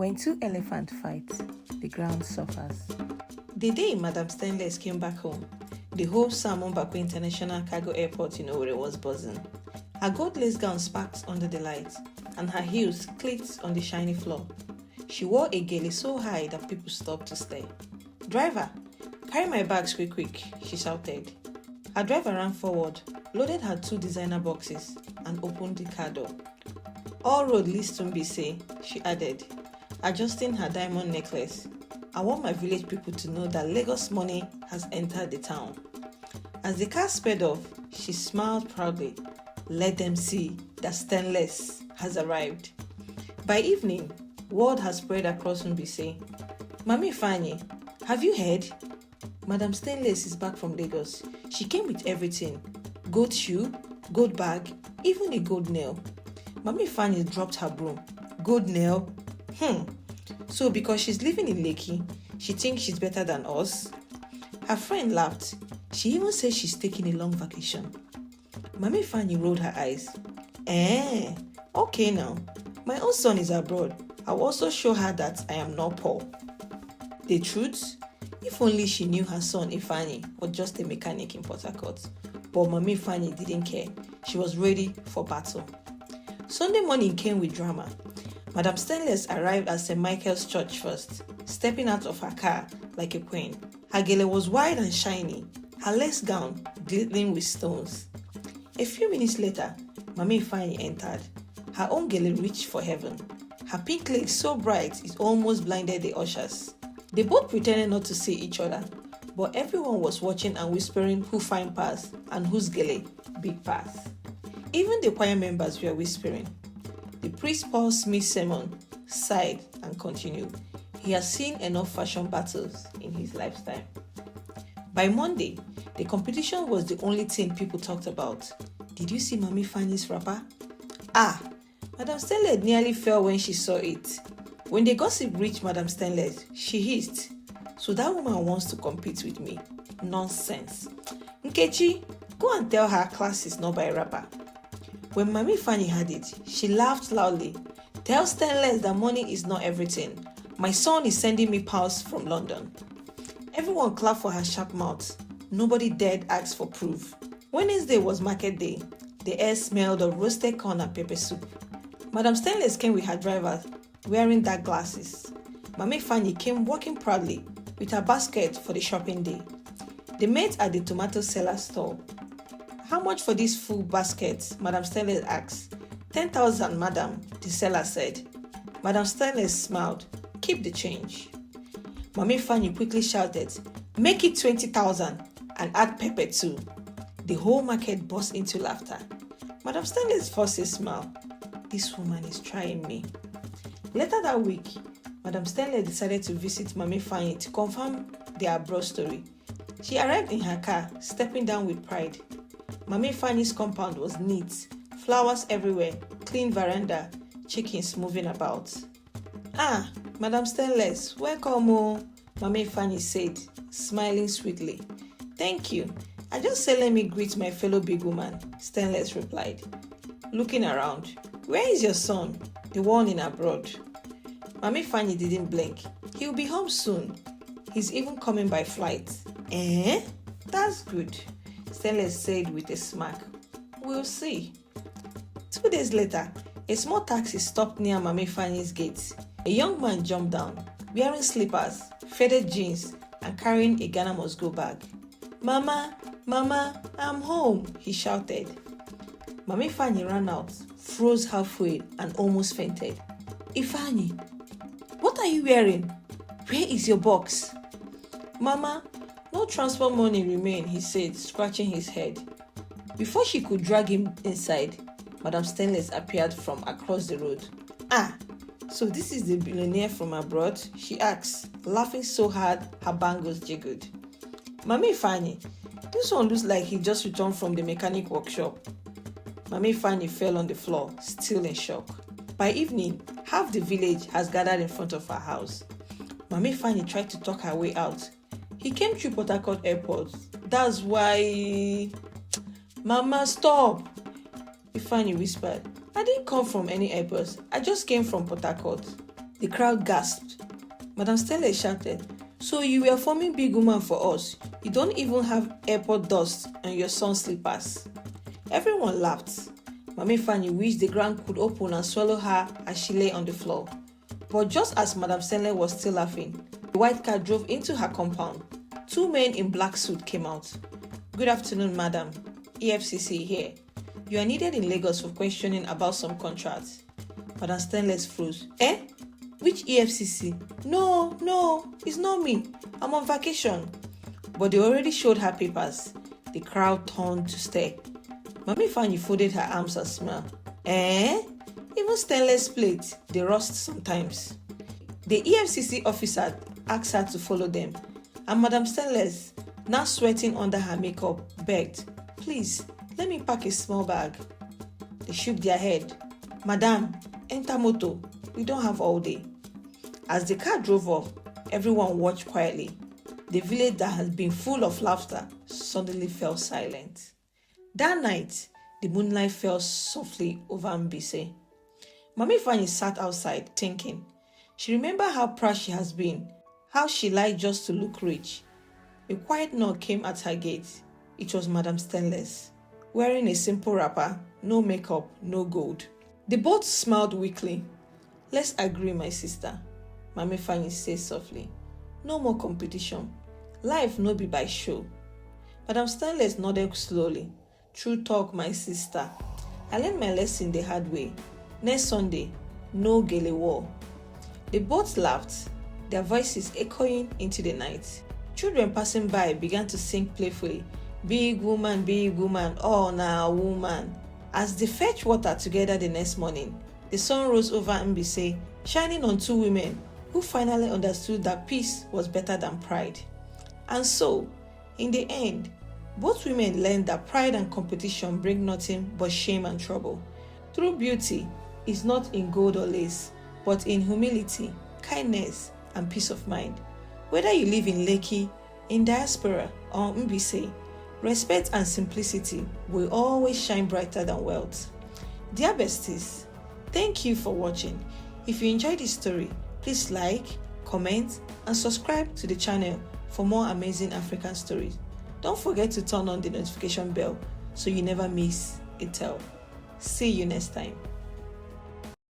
When two elephants fight, the ground suffers. The day Madam Stainless came back home, the whole Salmon Bako International Cargo Airport in Owerri was buzzing. Her gold-lace gown sparked under the lights, and her heels clicked on the shiny floor. She wore a gele so high that people stopped to stare. "Driver, carry my bags quick," she shouted. Her driver ran forward, loaded her 2 designer boxes, and opened the car door. "All road leads to Mbaise," she added, adjusting her diamond necklace. "I want my village people to know that Lagos money has entered the town." As the car sped off, she smiled proudly. Let them see that Stainless has arrived. By evening, word has spread across Mbaise. "Mama Ifeoma, have you heard? Madam Stainless is back from Lagos. She came with everything. Gold shoe, gold bag, even a gold nail." Mama Ifeoma dropped her broom. "Gold nail? So because she's living in Lekki, she thinks she's better than us?" Her friend laughed. She even said she's taking a long vacation. Mama Ifeoma rolled her eyes. Okay now. My own son is abroad. I'll also show her that I am not poor. The truth? If only she knew her son Ifeoma was just a mechanic in Port Harcourt. But Mama Ifeoma didn't care. She was ready for battle. Sunday morning came with drama. Madam Stainless arrived at St. Michael's Church first, stepping out of her car like a queen. Her gele was wide and shiny, her lace gown glittering with stones. A few minutes later, Mama Ifeoma entered. Her own gele reached for heaven. Her pink legs so bright it almost blinded the ushers. They both pretended not to see each other, but everyone was watching and whispering who fine pass and whose gele big pass. Even the choir members were whispering. The priest paused mid-sermon, sighed, and continued. He has seen enough fashion battles in his lifetime. By Monday, the competition was the only thing people talked about. "Did you see Mama Ifeoma's wrapper? Madam Stainless nearly fell when she saw it." When the gossip reached Madam Stainless, she hissed. "So that woman wants to compete with me? Nonsense. Nkechi, go and tell her class is not by wrapper." When Mama Ifeoma heard it, she laughed loudly. "Tell Stainless that money is not everything. My son is sending me pounds from London." Everyone clapped for her sharp mouth. Nobody dared ask for proof. Wednesday was market day. The air smelled of roasted corn and pepper soup. Madam Stainless came with her driver, wearing dark glasses. Mama Ifeoma came walking proudly with her basket for the shopping day. They met at the tomato seller store. "How much for this full basket?" Madam Stainless asked. 10,000, madam," the seller said. Madam Stainless smiled. "Keep the change." Mama Ifeoma quickly shouted, "Make it 20,000 and add pepper too." The whole market burst into laughter. Madam Stainless forced a smile. "This woman is trying me." Later that week, Madam Stainless decided to visit Mama Ifeoma to confirm their abroad story. She arrived in her car, stepping down with pride. Mama Ifeoma's compound was neat, flowers everywhere, clean veranda, chickens moving about. Madam Stainless, welcome oh," Mama Ifeoma said, smiling sweetly. "Thank you. I just said let me greet my fellow big woman," Stainless replied. Looking around, "Where is your son, the one in abroad?" Mama Ifeoma didn't blink. "He'll be home soon. He's even coming by flight." That's good," Stainless said with a smirk. "We'll see." 2 days later, a small taxi stopped near Mama Ifeoma's gate. A young man jumped down, wearing slippers, faded jeans, and carrying a Ghana must-go bag. Mama, I'm home," he shouted. Mama Ifeoma ran out, froze halfway, and almost fainted. "Ifeoma, what are you wearing? Where is your box?" "Mama, no transport money remain," he said, scratching his head. Before she could drag him inside, Madam Stainless appeared from across the road. So this is the millionaire from abroad?" she asked, laughing so hard her bangles jiggled. "Mama Ifeoma, this one looks like he just returned from the mechanic workshop." Mama Ifeoma fell on the floor, still in shock. By evening, half the village has gathered in front of her house. Mama Ifeoma tried to talk her way out. "He came through Port Harcourt airport. That's why..." "Mama, stop!" Ifeoma whispered. "I didn't come from any airport. I just came from Port Harcourt." The crowd gasped. Madam Stainless shouted, "So you were forming big woman for us. You don't even have airport dust on your son's slippers." Everyone laughed. Mama Ifeoma wished the ground could open and swallow her as she lay on the floor. But just as Madam Stainless was still laughing, the white car drove into her compound. Two men in black suits came out. "Good afternoon, madam. EFCC here. You are needed in Lagos for questioning about some contracts." Madam Stainless froze. "Eh? Which EFCC? No, it's not me. I'm on vacation." But they already showed her papers. The crowd turned to stare. Mama Ifeoma folded her arms and smiled. "Eh? Even stainless plates, they rust sometimes." The EFCC officer asked her to follow them, and Madam Stainless, now sweating under her makeup, begged, "Please, let me pack a small bag." They shook their head. "Madam, enter motor. We don't have all day." As the car drove off, everyone watched quietly. The village that had been full of laughter suddenly fell silent. That night, the moonlight fell softly over Mbaise. Mama Ifeoma sat outside thinking. She remembered how proud she has been, how she lied just to look rich. A quiet knock came at her gate. It was Madam Stainless, wearing a simple wrapper, no makeup, no gold. They both smiled weakly. "Let's agree, my sister," Mama Ifeoma said softly. "No more competition. Life no be by show." Madam Stainless nodded slowly. "True talk, my sister. I learned my lesson the hard way. Next Sunday, no gele war." They both laughed, their voices echoing into the night. Children passing by began to sing playfully, big woman, oh na woman." As they fetched water together the next morning, the sun rose over Mbaise, shining on two women who finally understood that peace was better than pride. And so, in the end, both women learned that pride and competition bring nothing but shame and trouble. True beauty is not in gold or lace, but in humility, kindness, and peace of mind. Whether you live in Lekki, in diaspora, or Mbaise, respect and simplicity will always shine brighter than wealth. Dear besties, thank you for watching. If you enjoyed this story, please like, comment, and subscribe to the channel for more amazing African stories. Don't forget to turn on the notification bell so you never miss a tale. See you next time.